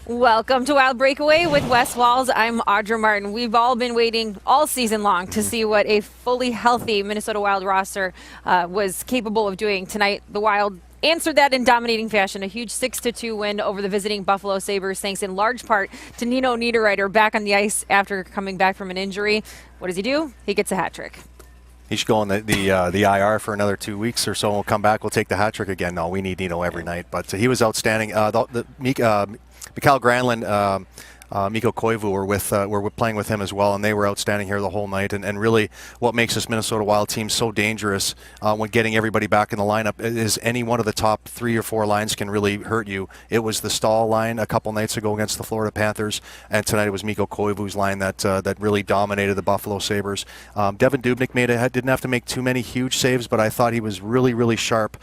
Welcome to Wild Breakaway with Wes Walls. I'm Audra Martin. We've all been waiting all season long to see what a fully healthy Minnesota Wild roster was capable of doing. Tonight, the Wild answered that in dominating fashion. A huge 6-2 win over the visiting Buffalo Sabres, thanks in large part to Nino Niederreiter back on the ice after coming back from an injury. What does he do? He gets a hat trick. He should go on the IR for another 2 weeks or so. We'll come back. We'll take the hat trick again. No, we need Nino every night. But he was outstanding. Mikael Granlund, Mikko Koivu were playing with him as well, and they were outstanding here the whole night. And really, what makes this Minnesota Wild team so dangerous when getting everybody back in the lineup is any one of the top 3 or 4 lines can really hurt you. It was the Stahl line a couple nights ago against the Florida Panthers, and tonight it was Mikko Koivu's line that really dominated the Buffalo Sabres. Devan Dubnyk didn't have to make too many huge saves, but I thought he was really, really sharp.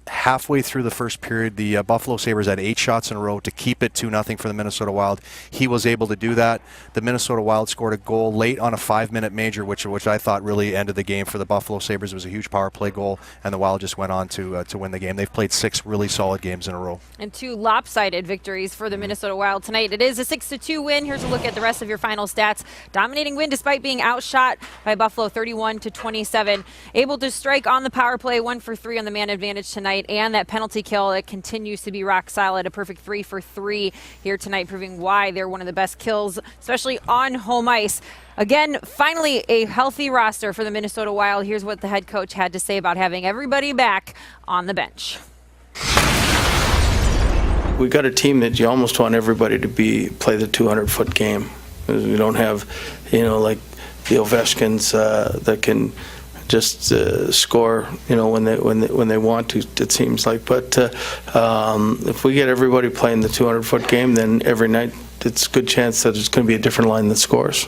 Halfway through the first period, the Buffalo Sabres had 8 shots in a row to keep it 2-0 for the Minnesota Wild. He was able to do that. The Minnesota Wild scored a goal late on a 5-minute major, which I thought really ended the game for the Buffalo Sabres. It was a huge power play goal, and the Wild just went on to win the game. They've played 6 really solid games in a row. And 2 lopsided victories for the Minnesota Wild tonight. It is a 6-2 win. Here's a look at the rest of your final stats. Dominating win despite being outshot by Buffalo 31-27. Able to strike on the power play, 1 for 3 on the man advantage tonight. And that penalty kill, it continues to be rock solid. A perfect 3 for 3 here tonight, proving why they're one of the best kills, especially on home ice. Again, finally a healthy roster for the Minnesota Wild. Here's what the head coach had to say about having everybody back on the bench. We got a team that you almost want everybody to play the 200-foot game. We don't have, like the Ovechkins that can just score, when they want to, it seems like. But if we get everybody playing the 200-foot game, then every night it's a good chance that it's going to be a different line that scores.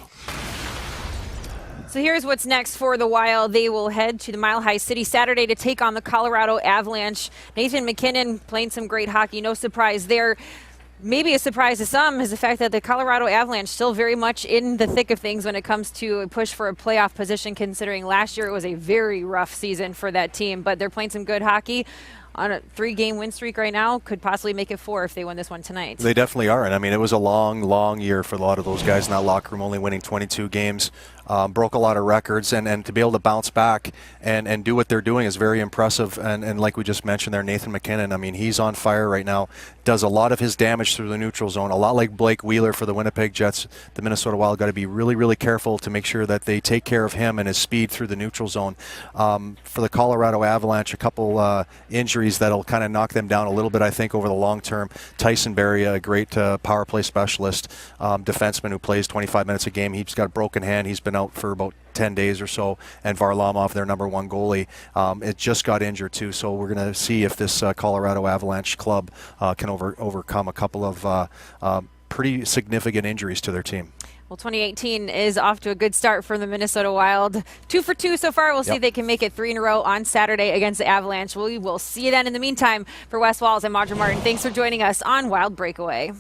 So here's what's next for the Wild. They will head to the Mile High City Saturday to take on the Colorado Avalanche. Nathan MacKinnon playing some great hockey. No surprise there. Maybe a surprise to some is the fact that the Colorado Avalanche still very much in the thick of things when it comes to a push for a playoff position, considering last year it was a very rough season for that team. But they're playing some good hockey on a 3-game win streak right now. Could possibly make it 4 if they win this one tonight. They definitely are. And I mean, it was a long, long year for a lot of those guys in that locker room, only winning 22 games. Broke a lot of records, and to be able to bounce back and do what they're doing is very impressive. And like we just mentioned there, Nathan MacKinnon, I mean, he's on fire right now, does a lot of his damage through the neutral zone, a lot like Blake Wheeler for the Winnipeg Jets. The Minnesota Wild got to be really, really careful to make sure that they take care of him and his speed through the neutral zone. For the Colorado Avalanche, a couple injuries that'll kind of knock them down a little bit, I think, over the long term. Tyson Barrie, a great power play specialist, defenseman who plays 25 minutes a game. He's got a broken hand. He's been out for about 10 days or so, and Varlamov, their number 1 goalie, it just got injured too. So we're going to see if this Colorado Avalanche club can overcome a couple of pretty significant injuries to their team. Well, 2018 is off to a good start for the Minnesota Wild. 2 for 2 so far. We'll see if they can make it 3 in a row on Saturday against the Avalanche. We will see you then. In the meantime, for Wes Walls, I'm Audra Martin. Thanks for joining us on Wild Breakaway.